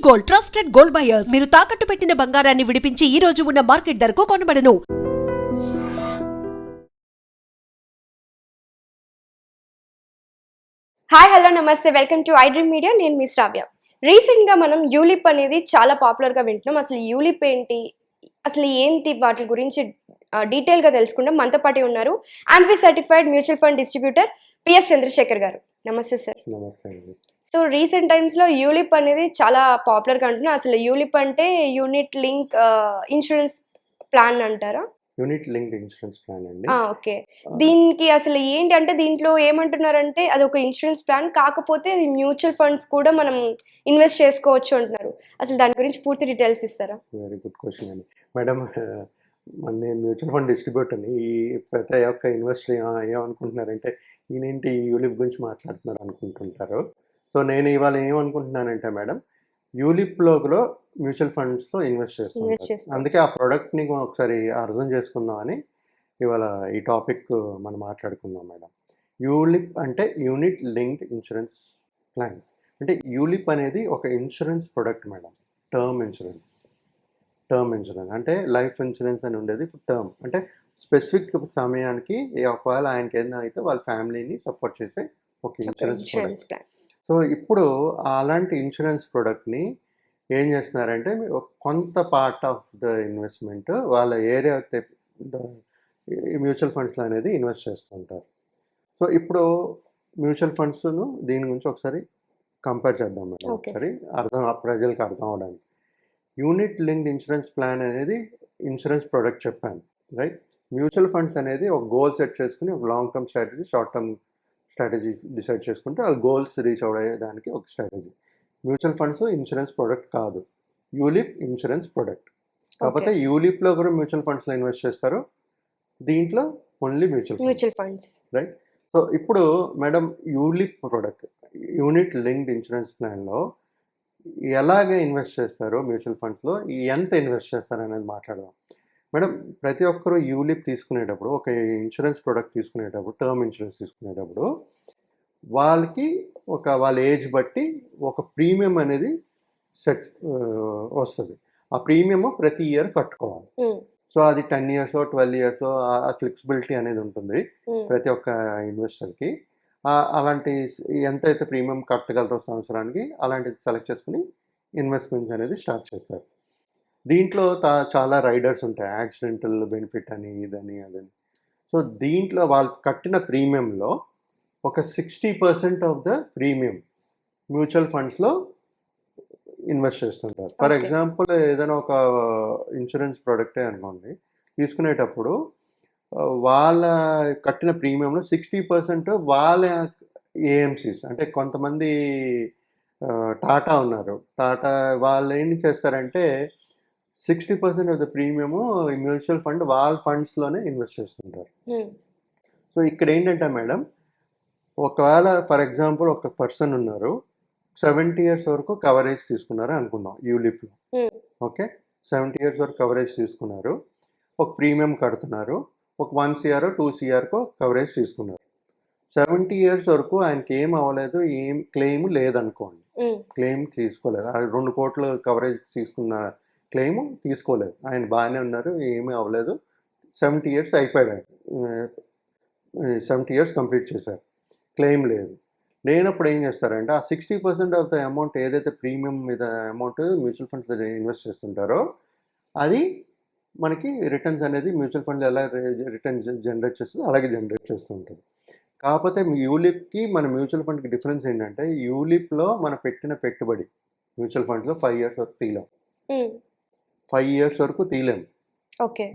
Gold trusted gold buyers మీరు తాకట్టు పెట్టిన బంగారాన్ని విడిపించి ఈ రోజు ఉన్న మార్కెట్ ధరకు కొనబడను. హాయ్ హలో నమస్తే, welcome to I dream media. నేను మీ శ్రావ్య. రీసెంట్గా మనం యూలిప్ అనేది చాలా పాపులర్గా వింటున్నాం. అసలు యూలిప్ ఏంటి, అసలు ఏంటి, వాటి గురించి డీటెయిల్గా తెలుసుకుంటాం. మనతో పాటు ఉన్నారు AMFI certified mutual fund distributor PS Chandrashekar garu. నమస్తే సార్. నమస్తే అండి. సో రీసెంట్ టైమ్స్లో యూలిప్ అనేది చాలా పాపులర్గా అంటున్నాం. అసలు యూలిప్ అంటే యూనిట్ లింక్ ఇన్సూరెన్స్ ప్లాన్ అంటారా? యూనిట్ లింక్డ్ ఇన్సూరెన్స్ ప్లాన్ అండి. ఓకే. దీనికి అసలు ఏంటి అంటే దీంట్లో ఏమంటున్నారంటే అది ఒక ఇన్సూరెన్స్ ప్లాన్, కాకపోతే అది మ్యూచువల్ ఫండ్స్ కూడా మనం ఇన్వెస్ట్ చేసుకోవచ్చు అంటున్నారు. అసలు దాని గురించి పూర్తి డీటెయిల్స్ ఇస్తారా? వెరీ గుడ్ క్వశ్చన్ అండి. మేడం, నేను మ్యూచువల్ ఫండ్ డిస్ట్రిబ్యూటర్ని. ఈ ప్రతి ఒక్క ఇన్వెస్టర్ ఏమనుకుంటున్నారంటే ఈయనేంటి యూలిప్ గురించి మాట్లాడుతున్నారు అనుకుంటుంటారు. సో నేను ఇవాళ ఏమనుకుంటున్నానంటే మేడం, యూలిప్లో మ్యూచువల్ ఫండ్స్లో ఇన్వెస్ట్ చేస్తున్నాను. అందుకే ఆ ప్రోడక్ట్ని ఒకసారి అర్థం చేసుకుందామని ఇవాళ ఈ టాపిక్ మనం మాట్లాడుకుందాం మేడం. యూలిప్ అంటే యూనిట్ లింక్డ్ ఇన్సూరెన్స్ ప్లాన్. అంటే యూలిప్ అనేది ఒక insurance product madam. Term insurance అంటే లైఫ్ ఇన్సూరెన్స్ అని ఉండేది. ఇప్పుడు టర్మ్ అంటే స్పెసిఫిక్ సమయానికి ఒకవేళ ఆయనకి ఏదైనా అయితే వాళ్ళ ఫ్యామిలీని సపోర్ట్ చేసే ఒక ఇన్సూరెన్స్ ప్రొడక్ట్. సో ఇప్పుడు అలాంటి ఇన్సూరెన్స్ ప్రొడక్ట్ని ఏం చేస్తున్నారంటే కొంత పార్ట్ ఆఫ్ ద ఇన్వెస్ట్మెంట్ వాళ్ళ ఏరియా మ్యూచువల్ ఫండ్స్లో అనేది ఇన్వెస్ట్ చేస్తుంటారు. సో ఇప్పుడు మ్యూచువల్ ఫండ్స్ను దీని గురించి ఒకసారి కంపేర్ చేద్దాం మేడం. ఒకసారి ప్రజలకు అర్థం అవడానికి. యూనిట్ లింక్డ్ ఇన్సూరెన్స్ ప్లాన్ అనేది ఇన్సూరెన్స్ ప్రొడక్ట్ చెప్పాను, రైట్. మ్యూచువల్ ఫండ్స్ అనేది ఒక గోల్ సెట్ చేసుకుని ఒక long term strategy, short term strategy decide చేసుకుంటే ఆ గోల్స్ రీచ్ అవ్వడానికి ఒక strategy. Mutual funds insurance product కాదు, యూలిప్ ఇన్సూరెన్స్ ప్రొడక్ట్. కాకపోతే యూలిప్లో కూడా మ్యూచువల్ ఫండ్స్లో ఇన్వెస్ట్ చేస్తారు, దీంట్లో only mutual funds, right. So ఇప్పుడు madam ULIP product unit linked insurance ప్లాన్లో ఎలాగ ఇన్వెస్ట్ చేస్తారో మ్యూచువల్ ఫండ్స్లో ఎంత ఇన్వెస్ట్ చేస్తారు అనేది మాట్లాడదాం మేడం. ప్రతి ఒక్కరూ యూలిప్ తీసుకునేటప్పుడు, ఒక ఇన్సూరెన్స్ ప్రొడక్ట్ తీసుకునేటప్పుడు, టర్మ్ ఇన్సూరెన్స్ తీసుకునేటప్పుడు వాళ్ళకి వాళ్ళ ఏజ్ బట్టి ఒక ప్రీమియం అనేది సెట్ వస్తుంది. ఆ ప్రీమియం ప్రతి ఇయర్ కట్టుకోవాలి. సో అది 10 years 12 years ఆ ఫ్లెక్సిబిలిటీ అనేది ఉంటుంది ప్రతి ఒక్క ఇన్వెస్టర్కి. అలాంటి ఎంతైతే ప్రీమియం కట్టగలరో సంవత్సరానికి అలాంటిది సెలెక్ట్ చేసుకుని ఇన్వెస్ట్మెంట్స్ అనేది స్టార్ట్ చేస్తారు. దీంట్లో చాలా రైడర్స్ ఉంటాయి, యాక్సిడెంటల్ బెనిఫిట్ అని, ఇదని అదని. సో దీంట్లో వాళ్ళు కట్టిన ప్రీమియంలో ఒక 60% ఆఫ్ ద ప్రీమియం మ్యూచువల్ ఫండ్స్లో ఇన్వెస్ట్ చేస్తుంటారు. ఫర్ ఎగ్జాంపుల్ ఏదైనా ఒక ఇన్సూరెన్స్ ప్రోడక్టే అనుకోండి, తీసుకునేటప్పుడు వాళ్ళ కట్టిన ప్రీమియంలో 60% వాళ్ళ ఏఎంసీస్. అంటే కొంతమంది టాటా ఉన్నారు, టాటా వాళ్ళు ఏం చేస్తారంటే 60% of the premium mutual fund వాళ్ళ ఫండ్స్లోనే ఇన్వెస్ట్ చేస్తుంటారు. సో ఇక్కడ ఏంటంటే మేడం, ఒకవేళ ఫర్ ఎగ్జాంపుల్ ఒక పర్సన్ ఉన్నారు, 70 years వరకు కవరేజ్ తీసుకున్నారు అనుకుందాం యూలిప్లో. ఓకే, 70 years వరకు కవరేజ్ తీసుకున్నారు, ఒక ప్రీమియం కడుతున్నారు, ఒక 1 CR 2 CR కవరేజ్ తీసుకున్నారు. 70 years వరకు ఆయనకి ఏం అవ్వలేదు, ఏం క్లెయిమ్ లేదనుకోండి, క్లెయిమ్ తీసుకోలేదు, 2 కోట్ల కవరేజ్ తీసుకున్న క్లెయిమ్ తీసుకోలేదు, ఆయన బాగానే ఉన్నారు, ఏమీ అవ్వలేదు, 70 years అయిపోయాడు, 70 years కంప్లీట్ చేశారు, క్లెయిమ్ లేదు. లేనప్పుడు ఏం చేస్తారంటే ఆ 60% ఆఫ్ ద అమౌంట్ ఏదైతే ప్రీమియం మీద అమౌంట్ మ్యూచువల్ ఫండ్స్ ఇన్వెస్ట్ చేస్తుంటారో అది మనకి రిటర్న్స్ అనేది మ్యూచువల్ ఫండ్ ఎలా రిటర్న్స్ జనరేట్ చేస్తుందో అలాగే జనరేట్ చేస్తూ ఉంటుంది. కాకపోతే యూలిప్కి మన మ్యూచువల్ ఫండ్కి డిఫరెన్స్ ఏంటంటే, యూలిప్లో మనం పెట్టిన పెట్టుబడి మ్యూచువల్ ఫండ్స్లో 5 years వరకు తీయలేం, 5 years వరకు తీయలేము.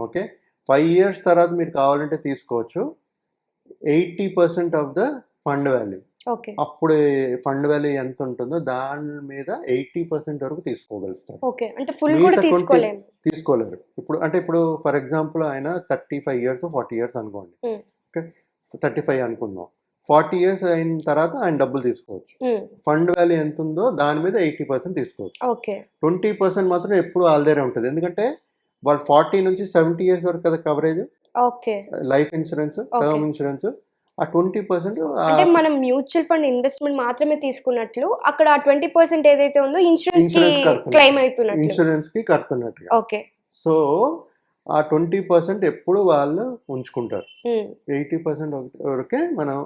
ఓకే, 5 years తర్వాత మీరు కావాలంటే తీసుకోవచ్చు 80% ఆఫ్ ద ఫండ్ వాల్యూ. అప్పుడు ఫండ్ వాల్యూ ఎంత ఉంటుందో దాని మీద 80% వరకు తీసుకోగలుగుతారు. తీసుకోలేరు. ఇప్పుడు ఫర్ ఎగ్జాంపుల్ ఆయన 35 years 40 years అనుకోండి, ఓకే, 35 అనుకుందాం, 40 years అయిన తర్వాత ఆయన డబ్బులు తీసుకోవచ్చు. ఫండ్ వాల్యూ ఎంత ఉందో దాని మీద 80% తీసుకోవచ్చు. 20% మాత్రం ఎప్పుడు వాళ్ళ దగ్గరే ఉంటుంది, ఎందుకంటే వాళ్ళు 40 నుంచి 70 years వరకు కదా coverage life insurance, term insurance. ఆ 20% అంటే మనం మ్యూచువల్ ఫండ్ ఇన్వెస్ట్మెంట్ మాత్రమే తీసుకున్నట్లు అక్కడ ఆ 20% ఏదైతే ఉందో ఇన్సూరెన్స్ కి ఇన్సూరెన్స్ కడుతున్నట్టు, క్లెయిమ్ అవుతున్నట్లు. ఇన్సూరెన్స్కి కడుతున్నట్టుగా. ఓకే. సో ఆ 20% ఎప్పుడు వాళ్ళు ఉంచుకుంటారు. 80% వరకే మనం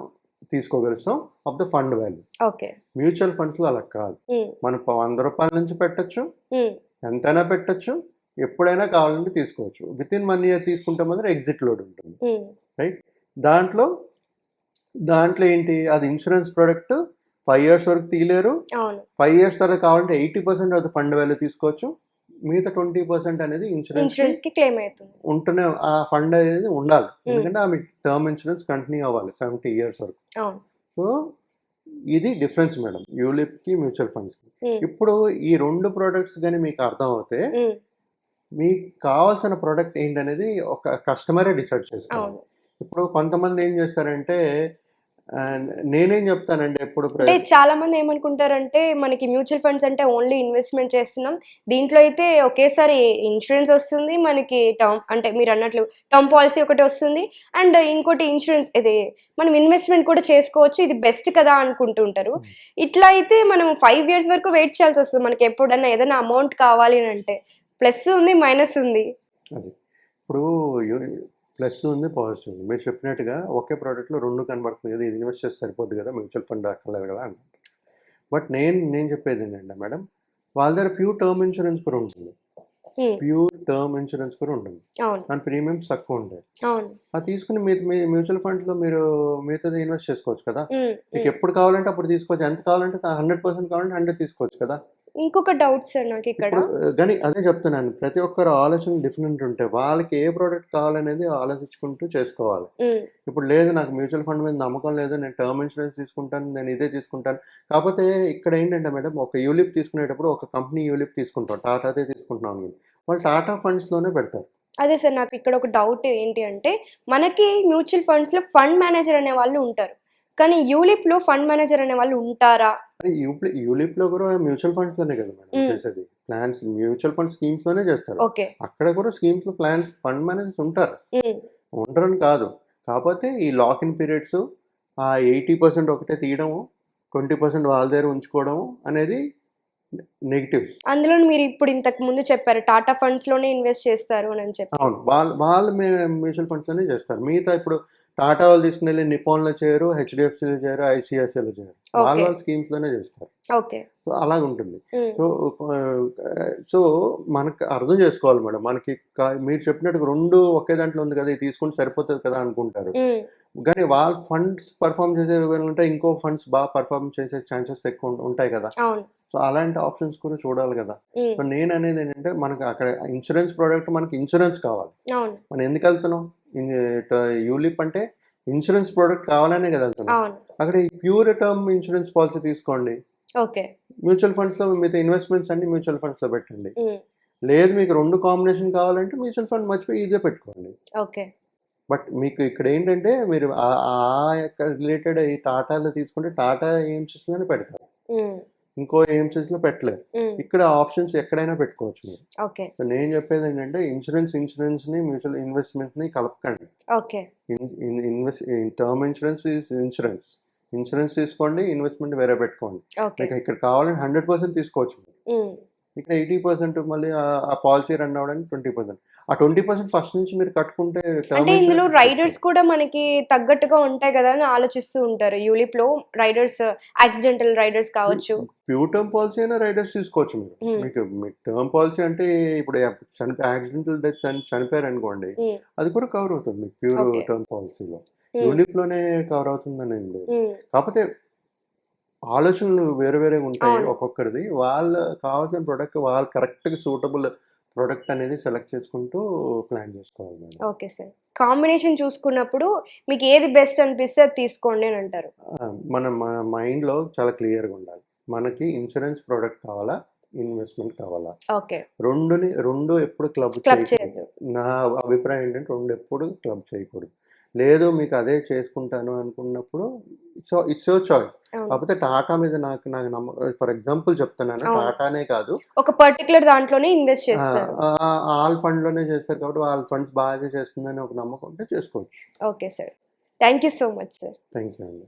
తీసుకోగలుగుతాం of the fund value. Okay. Mutual ఫండ్స్లో అలా కాదు. మనం ₹100 నుంచి పెట్టచ్చు, ఎంతైనా పెట్టచ్చు, ఎప్పుడైనా కావాలంటే తీసుకోవచ్చు. విత్ ఇన్ 1 ఇయర్ తీసుకుంటే మాత్రం ఎగ్జిట్ లోడ్ ఉంటుంది, రైట్? దాంట్లో ఏంటి, అది ఇన్సూరెన్స్ ప్రొడక్ట్. 5 ఇయర్స్ వరకు తీయలేరు. 5 ఇయర్స్ తర్వాత కావాలంటే 80% ఆఫ్ ద ఫండ్ వాల్యూ తీసుకోవచ్చు. మిగతా 20% అనేది ఇన్సూరెన్స్ కి క్లెయిమ్ అవుతుంది. ఉంటూనే ఆ ఫండ్ అనేది ఉండాలి, ఎందుకంటే ఆమె టర్మ్ ఇన్సూరెన్స్ కంటిన్యూ అవ్వాలి 70 ఇయర్స్ వరకు. సో ఇది డిఫరెన్స్ మేడం యూలిప్కి మ్యూచువల్ ఫండ్స్కి. ఇప్పుడు ఈ 2 ప్రోడక్ట్స్ కానీ మీకు అర్థం అవుతే మీకు కావాల్సిన ప్రోడక్ట్ ఏంటనేది ఒక కస్టమరే డిసైడ్ చేసుకోవాలి. ఇప్పుడు కొంతమంది ఏం చేస్తారంటే, నేనేం చెప్తానంటే ఎప్పుడు అంటే చాలా మంది ఏమనుకుంటారంటే మనకి మ్యూచువల్ ఫండ్స్ అంటే ఓన్లీ ఇన్వెస్ట్మెంట్ చేస్తున్నాం, దీంట్లో అయితే ఒకేసారి ఇన్సూరెన్స్ వస్తుంది మనకి, టర్మ్ అంటే మీరు అన్నట్లు టర్మ్ పాలసీ ఒకటి వస్తుంది అండ్ ఇంకోటి ఇన్సూరెన్స్, ఇది మనం ఇన్వెస్ట్మెంట్ కూడా చేసుకోవచ్చు, ఇది బెస్ట్ కదా అనుకుంటుంటారు. ఇట్లా అయితే మనం 5 ఇయర్స్ వరకు వెయిట్ చేయాల్సి వస్తుంది మనకి ఎప్పుడన్నా ఏదైనా అమౌంట్ కావాలి అంటే. ప్లస్ ఉంది, మైనస్ ఉంది. అది ఇప్పుడు ప్లస్ ఉంది, పాజిటివ్ ఉంది. మీరు చెప్పినట్టుగా ఒకే ప్రోడక్ట్లో 2 కనబడుతుంది కదా, ఇది ఇన్వెస్ట్ చేస్తే సరిపోద్ది కదా, మ్యూచువల్ ఫండ్ అక్కర్లేదు కదా అంటారు. బట్ నేను చెప్పేది ఏంటంటే మేడం, వాళ్ళ దగ్గర ప్యూర్ టర్మ్ ఇన్సూరెన్స్ కూడా ఉంటుంది. ప్యూర్ టర్మ్ ఇన్సూరెన్స్ కూడా ఉంటుంది, దాని ప్రీమియమ్స్ తక్కువ ఉంటాయి. అది తీసుకుని మీరు మ్యూచువల్ ఫండ్స్లో మీరు మిగతాది ఇన్వెస్ట్ చేసుకోవచ్చు కదా. మీకు ఎప్పుడు కావాలంటే అప్పుడు తీసుకోవచ్చు, ఎంత కావాలంటే 100% కావాలంటే 100 తీసుకోవచ్చు కదా. ఇంకొక డౌట్ సార్ నాకు ఇక్కడ, కానీ అదే చెప్తున్నాను, ప్రతి ఒక్కరు ఆలోచన డిఫరెంట్ ఉంటాయి. వాళ్ళకి ఏ ప్రోడక్ట్ కావాలనేది ఆలోచించుకుంటూ చేసుకోవాలి. ఇప్పుడు లేదు నాకు మ్యూచువల్ ఫండ్ మీద నమ్మకం లేదు, నేను టర్మ్ ఇన్సూరెన్స్ తీసుకుంటాను, నేను ఇదే తీసుకుంటాను. కాకపోతే ఇక్కడ ఏంటంటే మేడం, ఒక యూలిప్ తీసుకునేటప్పుడు ఒక కంపెనీ యూలిప్ తీసుకుంటాం, టాటాదే తీసుకుంటున్నాం అనుకోండి, వాళ్ళు టాటా ఫండ్స్లోనే పెడతారు. అదే సార్ నాకు ఇక్కడ ఒక డౌట్ ఏంటి అంటే, మనకి మ్యూచువల్ ఫండ్స్లో ఫండ్ మేనేజర్ అనే వాళ్ళు ఉంటారు, కానీ యూలిప్లో ఫండ్ మేనేజర్ అనే వాళ్ళు ఉంటారా? యూలిప్లో కూడా మ్యూచువల్ ఫండ్స్లోనే కదా మేడం చేసేది, ప్లాన్స్ మ్యూచువల్ ఫండ్ స్కీమ్స్లోనే చేస్తారు. అక్కడ కూడా స్కీమ్స్లో ప్లాన్స్ ఫండ్ మేనేజర్స్ ఉంటారు, ఉండరని కాదు. కాకపోతే ఈ లాక్ ఇన్ పీరియడ్స్, ఆ 80% ఒకటే తీయడము, 20% వాళ్ళ దగ్గర ఉంచుకోవడం అనేది నెగిటివ్స్. అందులో మీరు ఇప్పుడు ఇంతకు ముందు చెప్పారు టాటా ఫండ్స్ లోనే ఇన్వెస్ట్ చేస్తారు అని చెప్పి. అవును, వాళ్ళు మ్యూచువల్ ఫండ్స్ లోనే చేస్తారు. మిగతా ఇప్పుడు టాటా వాళ్ళు తీసుకుని వెళ్ళి నిపాన్లో చేయరు, హెచ్డిఎఫ్సిలో చేయరు, ఐసిఐసిఐలో చేయరు, వాళ్ళ స్కీమ్స్ లోనే చేస్తారు. సో అలాగ ఉంటుంది. సో మనకు అర్థం చేసుకోవాలి మేడం, మనకి మీరు చెప్పినట్టు 2 ఒకే దాంట్లో ఉంది కదా, ఇది తీసుకుంటే సరిపోతుంది కదా అనుకుంటారు. కానీ వాళ్ళ ఫండ్స్ పర్ఫామ్ చేసే ఉంటే ఇంకో ఫండ్స్ బాగా పర్ఫామ్ చేసే ఛాన్సెస్ ఎక్కువ ఉంటాయి కదా. సో అలాంటి ఆప్షన్స్ కూడా చూడాలి కదా. సో నేను అనేది ఏంటంటే, మనకు అక్కడ ఇన్సూరెన్స్ ప్రోడక్ట్, మనకి ఇన్సూరెన్స్ కావాలి. మనం ఎందుకు వెళ్తున్నాం, యూలిప్ అంటే ఇన్సూరెన్స్ ప్రోడక్ట్ కావాలనే కదా వెళ్తున్నాం. అక్కడ ప్యూర్ టర్మ్ ఇన్సూరెన్స్ పాలసీ తీసుకోండి, మ్యూచువల్ ఫండ్స్ లో మీతో ఇన్వెస్ట్మెంట్స్ అన్ని మ్యూచువల్ ఫండ్స్ లో పెట్టండి. లేదు మీకు 2 కాంబినేషన్ కావాలంటే మ్యూచువల్ ఫండ్ మర్చిపోయి ఇదే పెట్టుకోండి. బట్ మీకు ఇక్కడ ఏంటంటే, మీరు ఆ యొక్క రిలేటెడ్ ఈ టాటాలో తీసుకుంటే టాటా ఎయిమ్స్ లోనే పెడతారు, ఇంకో ఎయిమ్స్ లో పెట్టలేదు. ఇక్కడ ఆప్షన్స్ ఎక్కడైనా పెట్టుకోవచ్చు మీరు. సో నేను చెప్పేది ఏంటంటే, ఇన్సూరెన్స్ ని మ్యూచువల్ ఇన్వెస్ట్మెంట్ ని కలపకండి. టర్మ్ ఇన్సూరెన్స్ ఇన్సూరెన్స్ తీసుకోండి, ఇన్వెస్ట్మెంట్ వేరే పెట్టుకోండి. మీకు ఇక్కడ కావాలంటే 100% తీసుకోవచ్చు, ఇక్కడ 80% మళ్ళీ ఆ పాలసీ రన్ అవ్వడానికి 20%. ఆ 20% ఫస్ట్ నుంచి మీరు కట్టుకుంటే, అంటే ఇందులో రైడర్స్ కూడా మనకి తగ్గట్టుగా ఉంటాయి కదా అని ఆలోచిస్తూ ఉంటారు. యూలిప్ లో రైడర్స్, యాక్సిడెంటల్ రైడర్స్ కావచ్చు, ప్యూర్ టర్మ్ పాలసీ అయినా రైడర్స్ తీసుకోవచ్చు మీరు. మీకు టర్మ్ పాలసీ అంటే ఇప్పుడు యాక్సిడెంటల్ డెత్ చనిపోయారు అనుకోండి, అది కూడా కవర్ అవుతుంది మీకు ప్యూర్ టర్మ్ పాలసీలో. యూలిప్ లోనే కవర్ అవుతుందని ఏం లేదు. కాకపోతే ఆలోచనలు వేరే ఉంటాయి ఒక్కొక్కరిది. వాళ్ళు కావాల్సిన ప్రోడక్ట్, వాళ్ళు కరెక్ట్గా సూటబుల్ ప్రోడక్ట్ అనేది సెలెక్ట్ చేసుకుంటూ ప్లాన్ చేసుకోవాలి. ఓకే సార్, కాంబినేషన్ చూసుకున్నప్పుడు మీకు ఏది బెస్ట్ అనిపిస్తే అది తీసుకోండి అని అంటారు. మన మైండ్లో చాలా క్లియర్గా ఉండాలి, మనకి ఇన్సూరెన్స్ ప్రోడక్ట్ కావాలా, ఇన్వెస్ట్మెంట్ కావాలా. రెండు ఎప్పుడు క్లబ్ చేయకూడదు. నా అభిప్రాయం ఏంటంటే 2 ఎప్పుడు క్లబ్ చేయకూడదు. లేదు మీకు అదే చేసుకుంటాను అనుకున్నప్పుడు ఇట్స్ యువర్ చాయిస్. కాకపోతే టాటా మీద నాకు నమ్మకం, ఫర్ ఎగ్జాంపుల్ చెప్తున్నాను, టాటానే కాదు, ఒక పర్టికులర్ దాంట్లోనే ఇన్వెస్ట్ చేస్తారు, ఆల్ ఫండ్ లోనే చేస్తారు కాబట్టి వాళ్ళ ఫండ్స్ బాగా చేస్తుందని ఒక నమ్మకం ఉంటే చేసుకోవచ్చు. Okay sir, thank you so much sir. Thank you అండి.